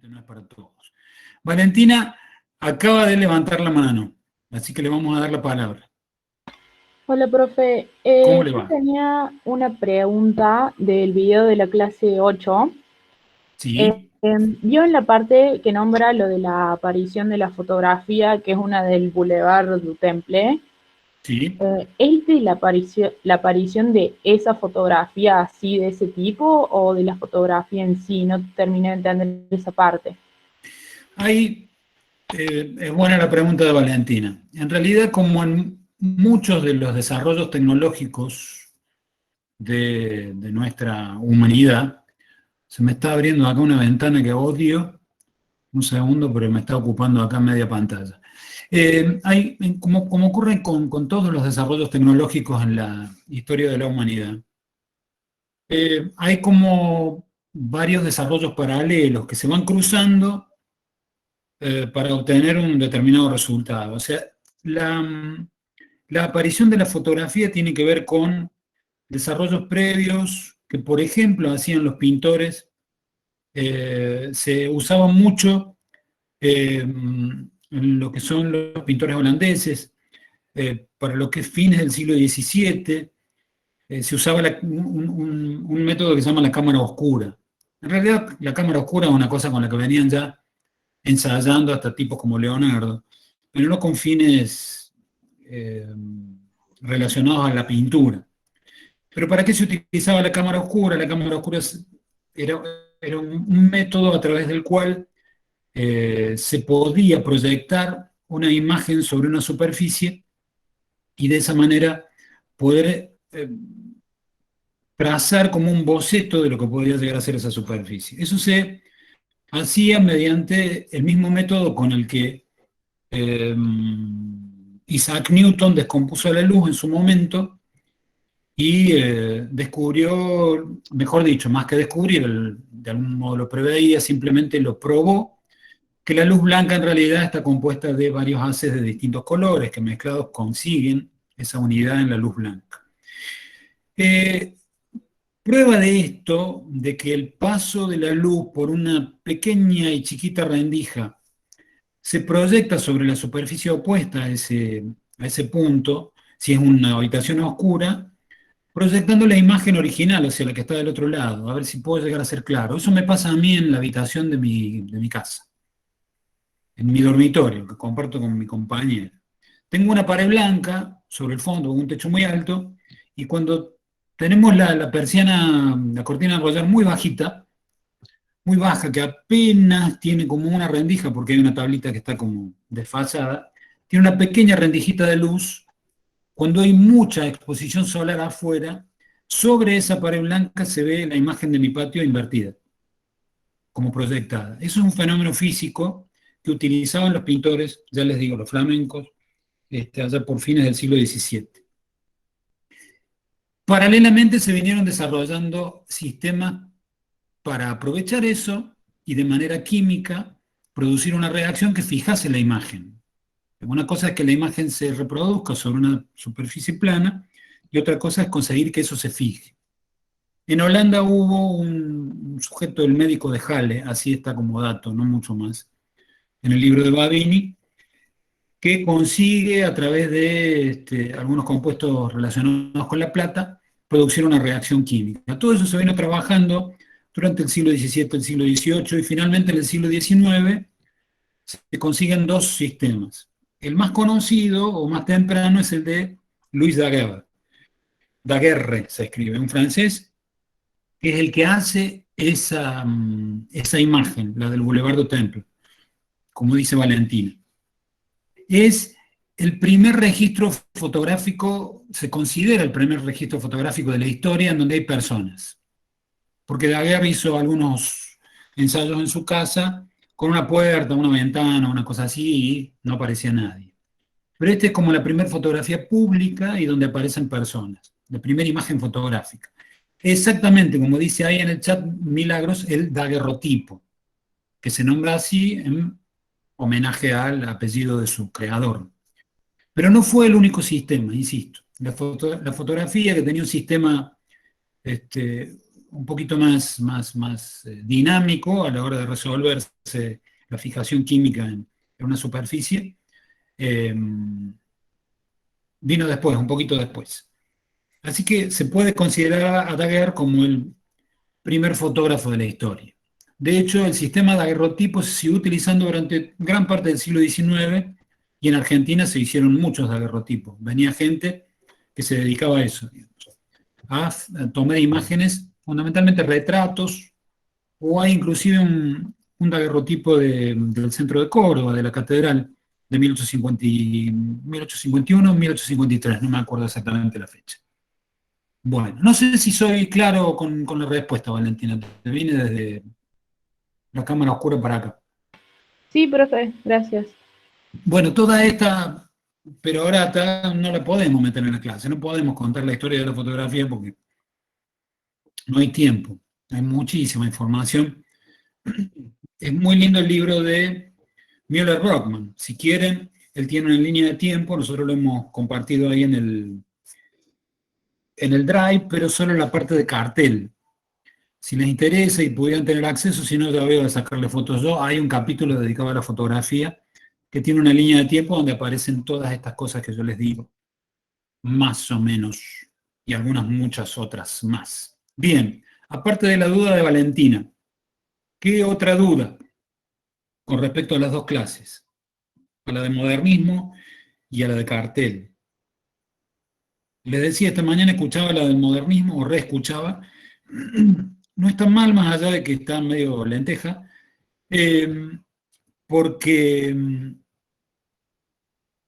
No es para todos. Valentina acaba de levantar la mano, así que le vamos a dar la palabra. Hola, profe. ¿Cómo le Yo va? tenía una pregunta del video de la clase 8. Sí, Vio en la parte que nombra lo de la aparición de la fotografía, que es una del Boulevard du Temple. sí. ¿Es de la aparición de esa fotografía así, de ese tipo, o de la fotografía en sí? No terminé de entender esa parte. Ahí es buena la pregunta de Valentina. En realidad, como en muchos de los desarrollos tecnológicos de nuestra humanidad, se me está abriendo acá una ventana que odio. Un segundo, pero me está ocupando acá media pantalla. Como ocurre con todos los desarrollos tecnológicos en la historia de la humanidad, hay como varios desarrollos paralelos que se van cruzando para obtener un determinado resultado. O sea, la aparición de la fotografía tiene que ver con desarrollos previos que, por ejemplo, hacían los pintores. Se usaba mucho en lo que son los pintores holandeses, para lo que es fines del siglo XVII. Se usaba un método que se llama la cámara oscura. En realidad, la cámara oscura es una cosa con la que venían ya ensayando hasta tipos como Leonardo, pero no con fines eh, relacionados a la pintura. Pero ¿para qué se utilizaba la cámara oscura? La cámara oscura era, era un método a través del cual se podía proyectar una imagen sobre una superficie y de esa manera poder trazar como un boceto de lo que podría llegar a ser esa superficie. Eso se hacía mediante el mismo método con el que eh, Isaac Newton descompuso la luz en su momento y descubrió, mejor dicho, más que descubrir, de algún modo lo preveía, simplemente lo probó, que la luz blanca en realidad está compuesta de varios haces de distintos colores que mezclados consiguen esa unidad en la luz blanca. Eh, Prueba de esto, de que el paso de la luz por una pequeña y chiquita rendija se proyecta sobre la superficie opuesta a ese punto, si es una habitación oscura, proyectando la imagen original, o sea, la que está del otro lado, a ver si puedo llegar a ser claro. Eso me pasa a mí en la habitación de mi casa, en mi dormitorio, que comparto con mi compañera. Tengo una pared blanca sobre el fondo, con un techo muy alto, y cuando tenemos la persiana, la cortina de enrollar muy bajita, muy baja, que apenas tiene como una rendija, porque hay una tablita que está como desfasada, tiene una pequeña rendijita de luz. Cuando hay mucha exposición solar afuera, sobre esa pared blanca se ve la imagen de mi patio invertida, como proyectada. Eso es un fenómeno físico que utilizaban los pintores, ya les digo, los flamencos, allá por fines del siglo XVII. Paralelamente se vinieron desarrollando sistemas para aprovechar eso y de manera química producir una reacción que fijase la imagen. Una cosa es que la imagen se reproduzca sobre una superficie plana y otra cosa es conseguir que eso se fije. En Holanda hubo un sujeto, el médico de Halle, así está como dato, no mucho más, en el libro de Babini, que consigue a través de algunos compuestos relacionados con la plata producir una reacción química. Todo eso se vino trabajando durante el siglo XVII, el siglo XVIII y finalmente en el siglo XIX se consiguen dos sistemas. El más conocido o más temprano es el de Louis Daguerre. Daguerre se escribe, un francés, que es el que hace esa imagen, la del Boulevard du Temple, como dice Valentina. Es el primer registro fotográfico, se considera el primer registro fotográfico de la historia en donde hay personas. Porque Daguerre hizo algunos ensayos en su casa con una puerta, una ventana, una cosa así, y no aparecía nadie. Pero esta es como la primera fotografía pública y donde aparecen personas, la primera imagen fotográfica. Exactamente, como dice ahí en el chat Milagros, el daguerrotipo, que se nombra así en homenaje al apellido de su creador. Pero no fue el único sistema, insisto. La fotografía que tenía un sistema este, un poquito más dinámico a la hora de resolverse la fijación química en una superficie, vino después, un poquito después. Así que se puede considerar a Daguerre como el primer fotógrafo de la historia. De hecho, el sistema de daguerrotipo se siguió utilizando durante gran parte del siglo XIX y en Argentina se hicieron muchos daguerrotipos. Venía gente que se dedicaba a eso, a tomar imágenes, fundamentalmente retratos, o hay inclusive un daguerrotipo del centro de Córdoba, de la catedral, de 1851, 1853, no me acuerdo exactamente la fecha. Bueno, no sé si soy claro con la respuesta, Valentina. Te vine desde la cámara oscura para acá. Sí, profe, gracias. Bueno, toda esta, pero ahora no la podemos meter en la clase, no podemos contar la historia de la fotografía porque no hay tiempo, hay muchísima información. Es muy lindo el libro de Müller-Brockmann. Si quieren, él tiene una línea de tiempo, nosotros lo hemos compartido ahí en el Drive, pero solo en la parte de cartel. Si les interesa y pudieran tener acceso, si no, ya veo de sacarle fotos yo. Hay un capítulo dedicado a la fotografía que tiene una línea de tiempo donde aparecen todas estas cosas que yo les digo, más o menos, y algunas muchas otras más. Bien, aparte de la duda de Valentina, ¿qué otra duda con respecto a las dos clases? A la de modernismo y a la de cartel. Les decía, esta mañana escuchaba la del modernismo, o reescuchaba. No está mal, más allá de que está medio lenteja, porque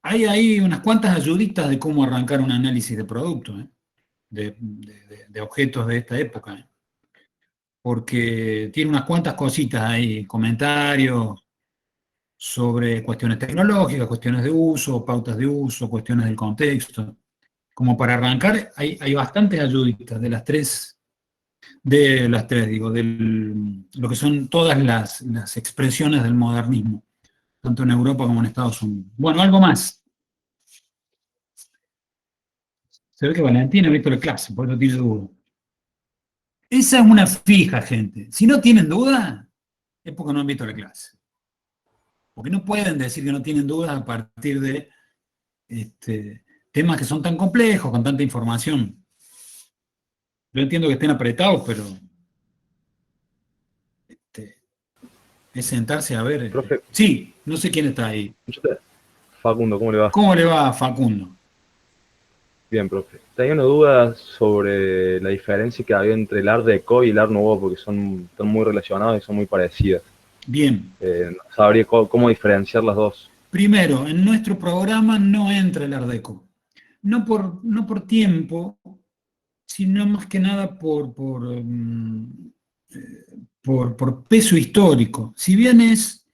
hay ahí unas cuantas ayuditas de cómo arrancar un análisis de producto, de objetos de esta época, porque tiene unas cuantas cositas ahí, comentarios sobre cuestiones tecnológicas, cuestiones de uso, pautas de uso, cuestiones del contexto. Como para arrancar, hay bastantes ayuditas de las tres, digo, lo que son todas las expresiones del modernismo, tanto en Europa como en Estados Unidos. Bueno, algo más. Se ve que Valentina ha visto la clase, por eso tiene duda. Esa es una fija, gente. Si no tienen duda, es porque no han visto la clase. Porque no pueden decir que no tienen dudas a partir de temas que son tan complejos, con tanta información. Yo entiendo que estén apretados, pero es sentarse a ver. Profe, Sí, no sé quién está ahí. Facundo, ¿cómo le va? ¿Cómo le va a Facundo? Bien, profe. Tenía una duda sobre la diferencia que había entre el Art Deco y el Art Nouveau, porque están muy relacionados y son muy parecidas. Bien. No sabría cómo diferenciar las dos. Primero, en nuestro programa no entra el Art Deco. No por tiempo, sino más que nada por peso histórico. Si bien es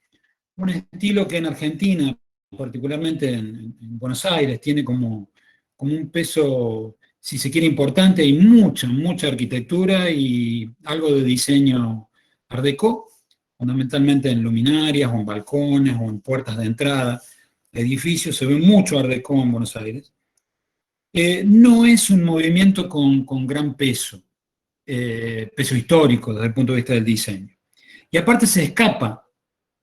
un estilo que en Argentina, particularmente en Buenos Aires, tiene como un peso, si se quiere, importante, y mucha arquitectura y algo de diseño Art Deco, fundamentalmente en luminarias, o en balcones, o en puertas de entrada, edificios, se ve mucho Art Deco en Buenos Aires. No es un movimiento con gran peso histórico desde el punto de vista del diseño. Y aparte se escapa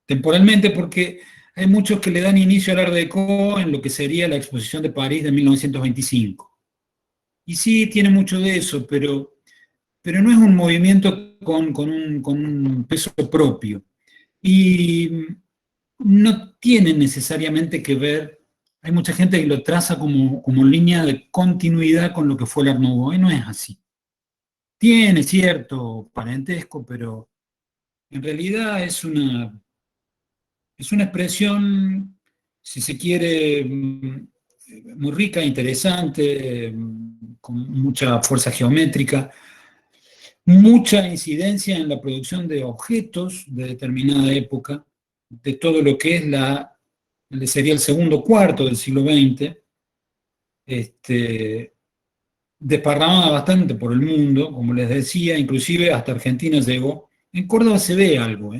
temporalmente porque hay muchos que le dan inicio al Art Deco en lo que sería la Exposición de París de 1925. Y sí, tiene mucho de eso, pero no es un movimiento con un peso propio. Y no tiene necesariamente que ver, hay mucha gente que lo traza como línea de continuidad con lo que fue el Art Nouveau, y no es así. Tiene cierto parentesco, pero en realidad es una expresión, si se quiere, muy rica, interesante, con mucha fuerza geométrica, mucha incidencia en la producción de objetos de determinada época, de todo lo que es sería el segundo cuarto del siglo XX, desparramada bastante por el mundo, como les decía, inclusive hasta Argentina llegó. En Córdoba se ve algo,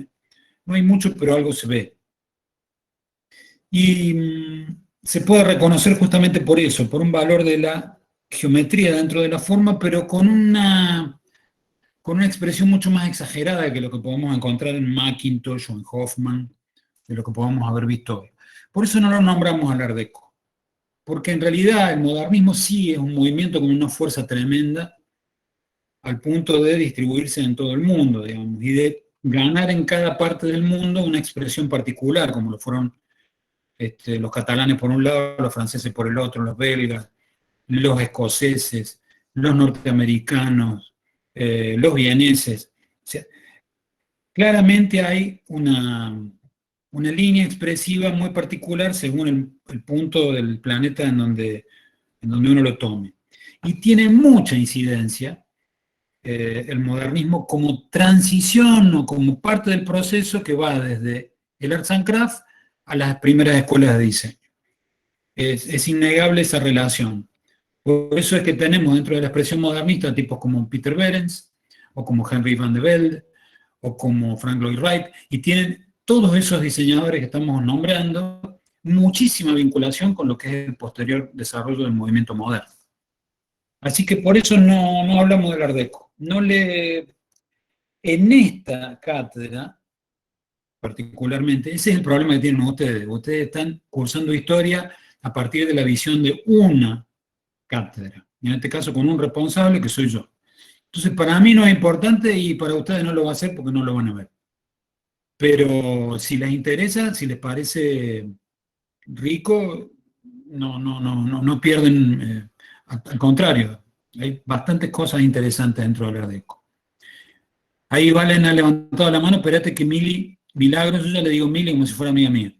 no hay mucho, pero algo se ve. Y se puede reconocer justamente por eso, por un valor de la geometría dentro de la forma, pero con una con una expresión mucho más exagerada que lo que podemos encontrar en Mackintosh o en Hoffman, de lo que podamos haber visto hoy. Por eso no lo nombramos al Art Deco, porque en realidad el modernismo sí es un movimiento con una fuerza tremenda, al punto de distribuirse en todo el mundo, digamos, y de ganar en cada parte del mundo una expresión particular, como lo fueron los catalanes por un lado, los franceses por el otro, los belgas, los escoceses, los norteamericanos, los vieneses. O sea, claramente hay una línea expresiva muy particular según el punto del planeta en donde uno lo tome. Y tiene mucha incidencia el modernismo como transición o como parte del proceso que va desde el Arts and Crafts a las primeras escuelas de diseño. Es innegable esa relación. Por eso es que tenemos dentro de la expresión modernista tipos como Peter Behrens, o como Henry van de Velde, o como Frank Lloyd Wright, y tienen todos esos diseñadores que estamos nombrando muchísima vinculación con lo que es el posterior desarrollo del movimiento moderno. Así que por eso no hablamos del Art Deco. En esta cátedra, particularmente, ese es el problema que tienen ustedes. Ustedes están cursando historia a partir de la visión de una cátedra, en este caso con un responsable que soy yo. Entonces, para mí no es importante y para ustedes no lo va a hacer porque no lo van a ver. Pero si les interesa, si les parece rico, no pierden, al contrario, hay bastantes cosas interesantes dentro del Art Deco. Ahí Valen ha levantado la mano, espérate que Milagros, yo ya le digo Mili como si fuera amiga mía.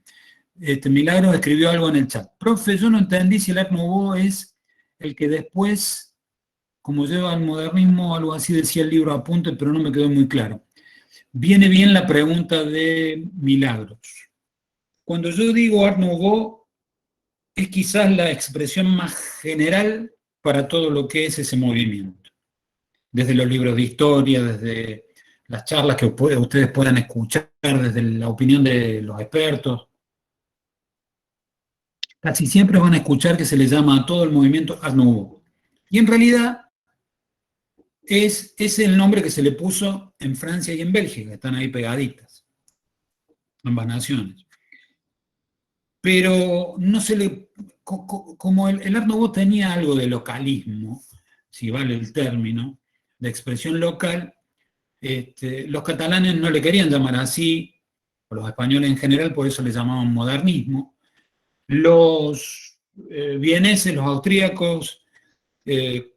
Milagros escribió algo en el chat. Profe, yo no entendí si el Art Nouveau es el que después, como lleva al modernismo, algo así decía el libro apunte, pero no me quedó muy claro. Viene bien la pregunta de Milagros. Cuando yo digo Art Nouveau, es quizás la expresión más general para todo lo que es ese movimiento. Desde los libros de historia, desde las charlas que ustedes puedan escuchar, desde la opinión de los expertos. Casi siempre van a escuchar que se le llama a todo el movimiento Art Nouveau. Y en realidad es el nombre que se le puso en Francia y en Bélgica, que están ahí pegaditas, ambas naciones. Pero no se le... Como el Art Nouveau tenía algo de localismo, si vale el término, de expresión local, los catalanes no le querían llamar así, o los españoles en general, por eso le llamaban modernismo. Los vieneses, los austríacos,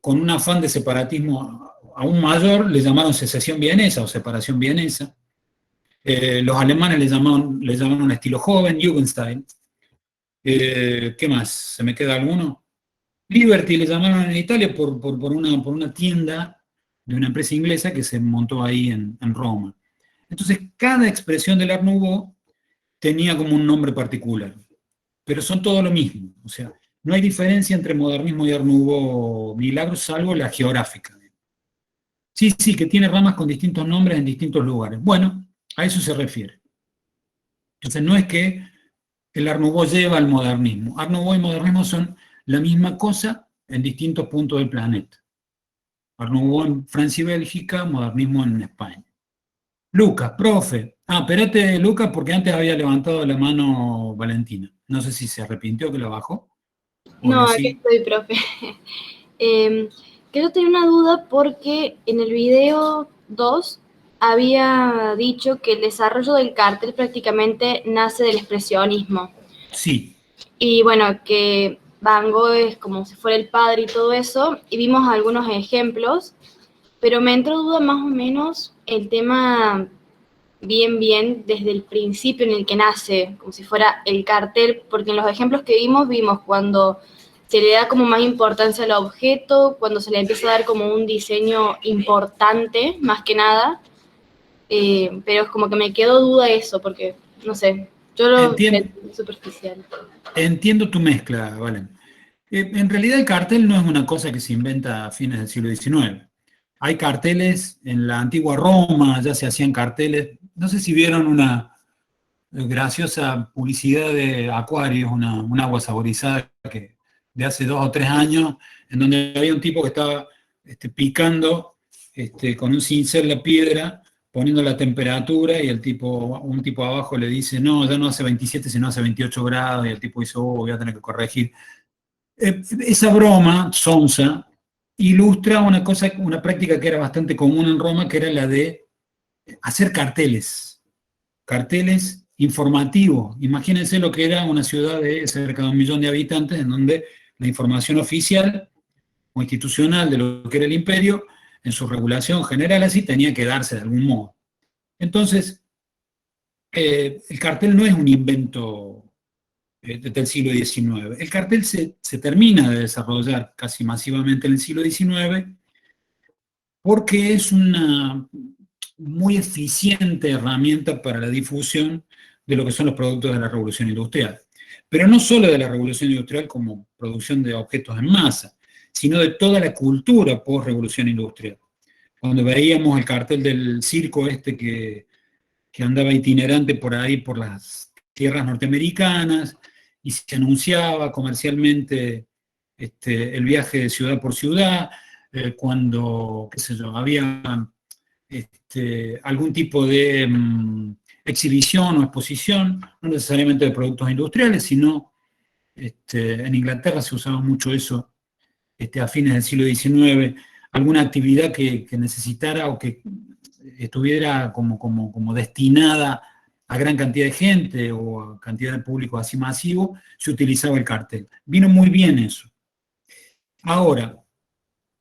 con un afán de separatismo aún mayor, le llamaron secesión vienesa o separación vienesa. Los alemanes le llamaron estilo joven, Jugendstil. ¿Qué más? ¿Se me queda alguno? Liberty le llamaron en Italia por una tienda de una empresa inglesa que se montó ahí en Roma. Entonces, cada expresión del Art Nouveau tenía como un nombre particular, pero son todo lo mismo. O sea, no hay diferencia entre modernismo y Art Nouveau Milagros, salvo la geográfica. Sí, que tiene ramas con distintos nombres en distintos lugares. Bueno, a eso se refiere. Entonces, no es que el Art Nouveau lleva al modernismo. Art Nouveau y modernismo son la misma cosa en distintos puntos del planeta. Art Nouveau en Francia y Bélgica, modernismo en España. Lucas, profe. Espérate, Lucas, porque antes había levantado la mano Valentina. No sé si se arrepintió que la bajó. No, aquí estoy, profe. Que yo tenía una duda porque en el video 2 había dicho que el desarrollo del cartel prácticamente nace del expresionismo. Sí. Y bueno, que Van Gogh es como si fuera el padre y todo eso, y vimos algunos ejemplos, pero me entró duda más o menos el tema bien desde el principio en el que nace, como si fuera el cartel, porque en los ejemplos que vimos cuando se le da como más importancia al objeto, cuando se le empieza a dar como un diseño importante, más que nada, pero es como que me quedó duda eso, porque, no sé, yo lo veo superficial. Entiendo tu mezcla, Valen. En realidad el cartel no es una cosa que se inventa a fines del siglo XIX. Hay carteles, en la antigua Roma ya se hacían carteles. No sé si vieron una graciosa publicidad de Aquarius, un agua saborizada de hace 2 o 3 años, en donde había un tipo que estaba picando con un cincel la piedra, poniendo la temperatura, y un tipo abajo le dice, no, ya no hace 27, sino hace 28 grados, y el tipo dice, oh, voy a tener que corregir. Esa broma, sonsa, ilustra una práctica que era bastante común en Roma, que era la de hacer carteles informativos. Imagínense lo que era una ciudad de cerca de 1 millón de habitantes, en donde la información oficial o institucional de lo que era el imperio, en su regulación general así, tenía que darse de algún modo. Entonces, el cartel no es un invento del siglo XIX. El cartel se termina de desarrollar casi masivamente en el siglo XIX porque es una muy eficiente herramienta para la difusión de lo que son los productos de la revolución industrial. Pero no solo de la revolución industrial como producción de objetos en masa, sino de toda la cultura post-revolución industrial. Cuando veíamos el cartel del circo que andaba itinerante por ahí, por las tierras norteamericanas, y se anunciaba comercialmente el viaje de ciudad por ciudad, cuando, qué sé yo, había algún tipo de exhibición o exposición, no necesariamente de productos industriales, sino en Inglaterra se usaba mucho eso a fines del siglo XIX, alguna actividad que necesitara o que estuviera como destinada a gran cantidad de gente o a cantidad de público así masivo, se utilizaba el cartel. Vino muy bien eso. Ahora,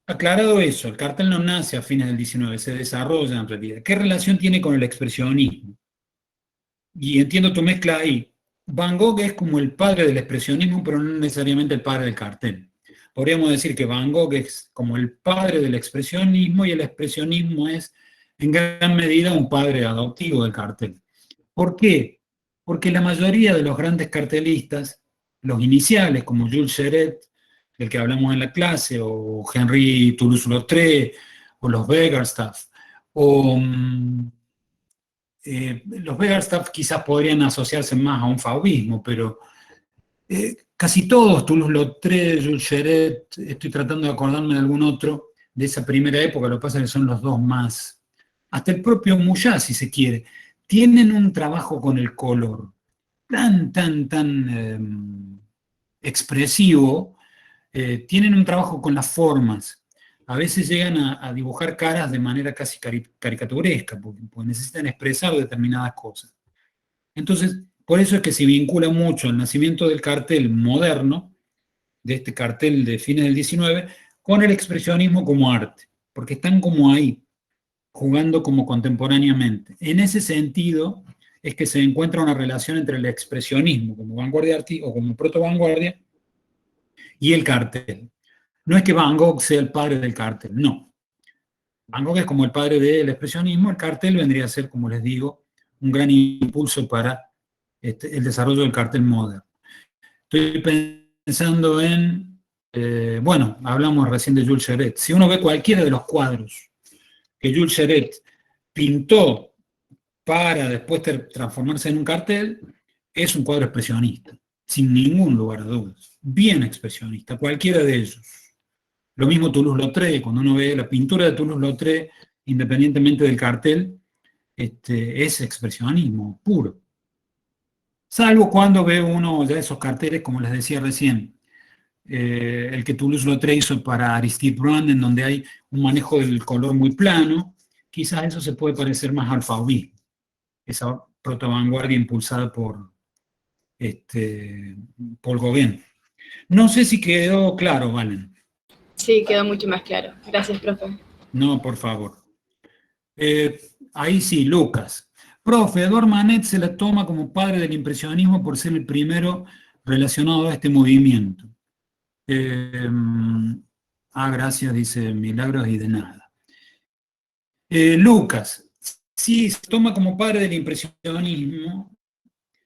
aclarado eso, el cartel no nace a fines del XIX, se desarrolla en realidad. ¿Qué relación tiene con el expresionismo? Y entiendo tu mezcla ahí. Van Gogh es como el padre del expresionismo, pero no necesariamente el padre del cartel. Podríamos decir que Van Gogh es como el padre del expresionismo y el expresionismo es en gran medida un padre adoptivo del cartel. ¿Por qué? Porque la mayoría de los grandes cartelistas, los iniciales, como Jules Chéret, del que hablamos en la clase, o Henri Toulouse-Lautrec, o los Begerstaff, o los Begerstaff quizás podrían asociarse más a un fauvismo, pero casi todos, Toulouse-Lautrec, Jules Chéret, estoy tratando de acordarme de algún otro de esa primera época, lo que pasa es que son los dos más, hasta el propio Mouillat, si se quiere, tienen un trabajo con el color tan expresivo, tienen un trabajo con las formas. A veces llegan a dibujar caras de manera casi caricaturesca, porque necesitan expresar determinadas cosas. Entonces, por eso es que se vincula mucho el nacimiento del cartel moderno, de este cartel de fines del XIX, con el expresionismo como arte, porque están como ahí, jugando como contemporáneamente. En ese sentido es que se encuentra una relación entre el expresionismo como vanguardia o como proto-vanguardia y el cartel. No es que Van Gogh sea el padre del cartel, no. Van Gogh es como el padre del expresionismo, el cartel vendría a ser, como les digo, un gran impulso para el desarrollo del cartel moderno. Estoy pensando en, bueno, hablamos recién de Jules Chéret. Si uno ve cualquiera de los cuadros que Jules Chéret pintó para después transformarse en un cartel, es un cuadro expresionista, sin ningún lugar a dudas. Bien expresionista, cualquiera de ellos. Lo mismo Toulouse-Lautrec, cuando uno ve la pintura de Toulouse-Lautrec, independientemente del cartel, es expresionismo puro. Salvo cuando ve uno de esos carteles, como les decía recién, el que Toulouse-Lautrec hizo para Aristide Brand, en donde hay un manejo del color muy plano, quizás eso se puede parecer más al fauvismo, esa proto-vanguardia impulsada por Paul Gauguin. No sé si quedó claro, Valen. Sí, quedó mucho más claro. Gracias, profe. No, por favor. Ahí sí, Lucas. Profe, Edouard Manet se la toma como padre del impresionismo por ser el primero relacionado a este movimiento. Gracias, dice Milagros, y de nada. Lucas, sí, se toma como padre del impresionismo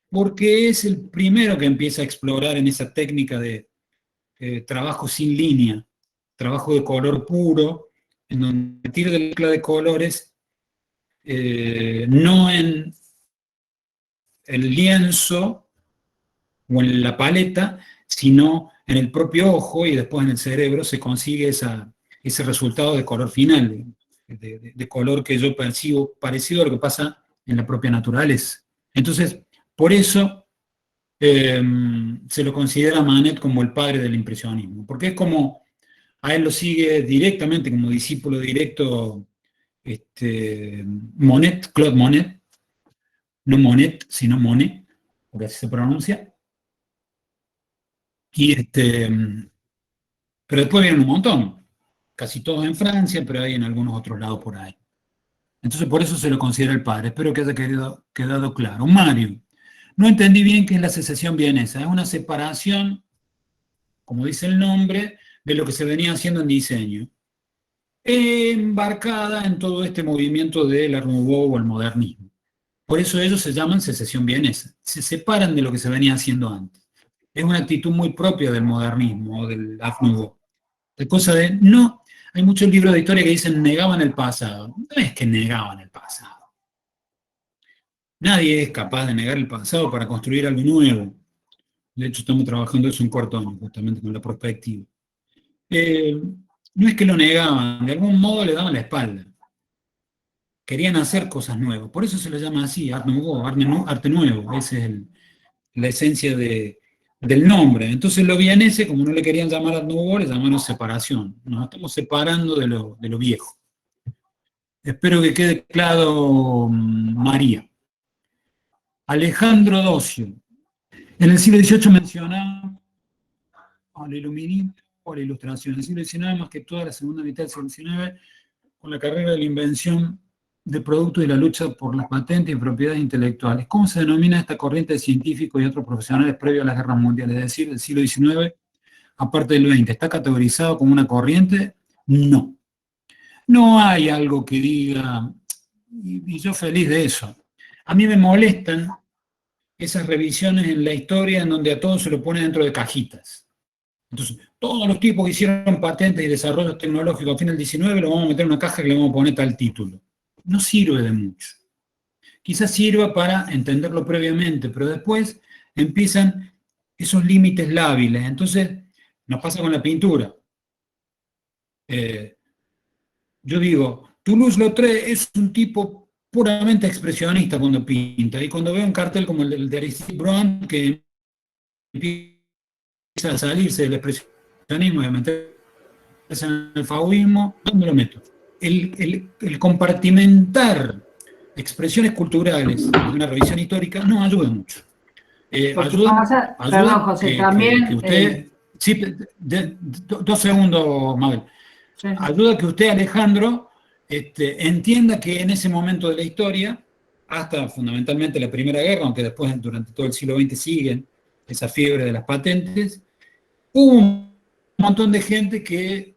porque es el primero que empieza a explorar en esa técnica de trabajo sin línea, trabajo de color puro, en donde a partir de la mezcla de colores, no en el lienzo o en la paleta, sino en el propio ojo y después en el cerebro se consigue ese resultado de color final. de color que yo percibo, parecido a lo que pasa en la propia naturaleza. Entonces, por eso se lo considera a Manet como el padre del impresionismo, porque es como, a él lo sigue directamente como discípulo directo Monet, Claude Monet, no Monet, sino Monet, porque así se pronuncia. Pero después vienen un montón, casi todos en Francia, pero hay en algunos otros lados por ahí. Entonces por eso se lo considera el padre. Espero que haya quedado claro. Mario, no entendí bien qué es la secesión vienesa. Es una separación, como dice el nombre, de lo que se venía haciendo en diseño, embarcada en todo este movimiento del Art Nouveau o el modernismo. Por eso ellos se llaman secesión vienesa. Se separan de lo que se venía haciendo antes. Es una actitud muy propia del modernismo o del Art Nouveau. La cosa de, no, hay muchos libros de historia que dicen negaban el pasado. No es que negaban el pasado. Nadie es capaz de negar el pasado para construir algo nuevo. De hecho, estamos trabajando eso en cuarto año, justamente con la perspectiva. No es que lo negaban, de algún modo le daban la espalda. Querían hacer cosas nuevas. Por eso se le llama así, Art Nouveau, arte nuevo. Esa es la esencia del nombre. Entonces los vieneses, como no le querían llamar Art Nouveau, le llamaron separación. Nos estamos separando de lo viejo. Espero que quede claro, María. Alejandro Docio. En el siglo XVIII mencionaba al iluminismo o la ilustración. En el siglo XIX, más que toda la segunda mitad del siglo XIX, con la carrera de la invención de productos y la lucha por las patentes y propiedades intelectuales. ¿Cómo se denomina esta corriente de científicos y otros profesionales previo a las guerras mundiales? Es decir, del siglo XIX, aparte del XX, ¿está categorizado como una corriente? No. No hay algo que diga, y yo feliz de eso. A mí me molestan esas revisiones en la historia en donde a todos se lo ponen dentro de cajitas. Entonces, todos los tipos que hicieron patentes y desarrollos tecnológicos a fin del XIX lo vamos a meter en una caja que le vamos a poner tal título. No sirve de mucho. Quizás sirva para entenderlo previamente, pero después empiezan esos límites lábiles. Entonces, nos pasa con la pintura. Yo digo, Toulouse-Lautrec es un tipo puramente expresionista cuando pinta, y cuando veo un cartel como el de Aristide Bruant, que empieza a salirse del expresionismo y a meterse en el fauvismo, ¿dónde lo meto? El compartimentar expresiones culturales en una revisión histórica no ayuda mucho. Ayuda, perdón, José, también... que usted... Sí, 2 segundos, Mabel. Sí. Ayuda que usted, Alejandro, entienda que en ese momento de la historia, hasta fundamentalmente la Primera Guerra, aunque después durante todo el siglo XX siguen esa fiebre de las patentes, hubo un montón de gente que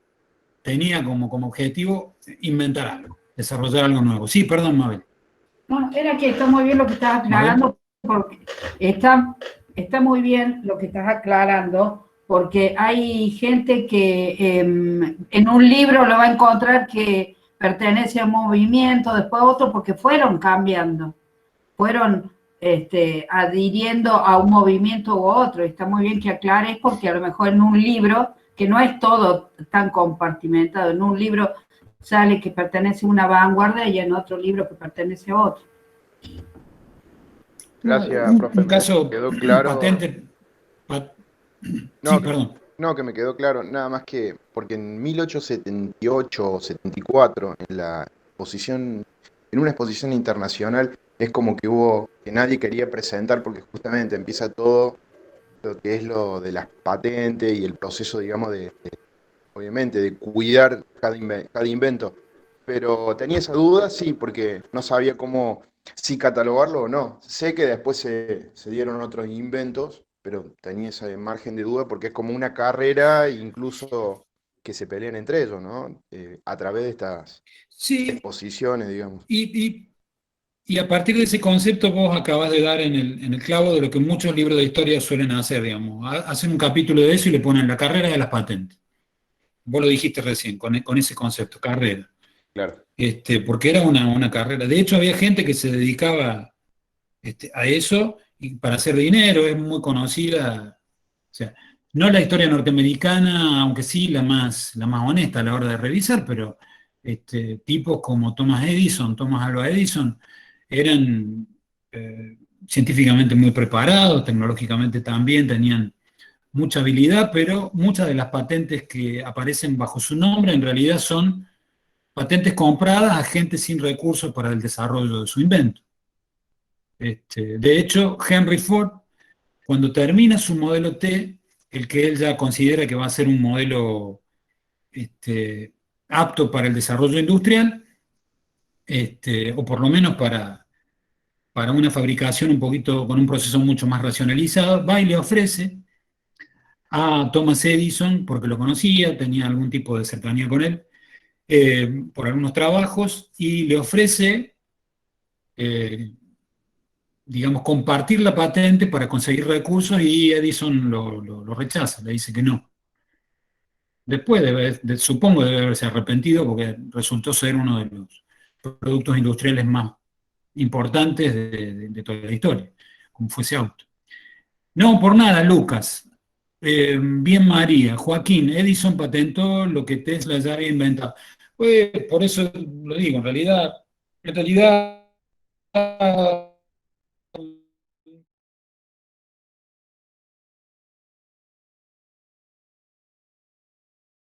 tenía como objetivo inventar algo, desarrollar algo nuevo. Sí, perdón, Mabel. No, era que está muy bien lo que estás aclarando, porque está muy bien lo que estás aclarando, porque hay gente que en un libro lo va a encontrar que pertenece a un movimiento, después a otro, porque fueron cambiando, fueron adhiriendo a un movimiento u otro. Está muy bien que aclares, porque a lo mejor en un libro, que no es todo tan compartimentado, en un libro sale que pertenece a una vanguardia y en otro libro que pertenece a otro. Gracias, profe. Un caso quedó claro. patente. No, Sí, perdón. No, que me quedó claro, nada más que porque en 1878 o 74, en una exposición internacional, es como que nadie quería presentar, porque justamente empieza todo lo que es lo de las patentes y el proceso, digamos, obviamente, de cuidar cada invento. Pero tenía esa duda, sí, porque no sabía si catalogarlo o no. Sé que después se dieron otros inventos, pero tenía ese margen de duda porque es como una carrera, incluso que se pelean entre ellos, ¿no? A través de estas exposiciones, digamos. Y a partir de ese concepto vos acabas de dar en el clavo de lo que muchos libros de historia suelen hacer, digamos. Hacen un capítulo de eso y le ponen la carrera de las patentes. Vos lo dijiste recién, con ese concepto, carrera. Claro. Porque era una carrera. De hecho, había gente que se dedicaba a eso y para hacer dinero. Es muy conocida, o sea, no la historia norteamericana, aunque sí la más honesta a la hora de revisar, pero tipos como Thomas Alva Edison, eran científicamente muy preparados, tecnológicamente también, tenían mucha habilidad, pero muchas de las patentes que aparecen bajo su nombre en realidad son patentes compradas a gente sin recursos para el desarrollo de su invento. De hecho, Henry Ford, cuando termina su modelo T, el que él ya considera que va a ser un modelo apto para el desarrollo industrial, o por lo menos para una fabricación un poquito, con un proceso mucho más racionalizado, va y le ofrece a Thomas Edison, porque lo conocía, tenía algún tipo de cercanía con él, por algunos trabajos, y le ofrece, digamos, compartir la patente para conseguir recursos, y Edison lo rechaza, le dice que no. Después, supongo, debe haberse arrepentido, porque resultó ser uno de los productos industriales más importantes de toda la historia, como fue ese auto. No, por nada, Lucas. Bien, María. Joaquín, Edison patentó lo que Tesla ya había inventado. Pues, por eso lo digo, en realidad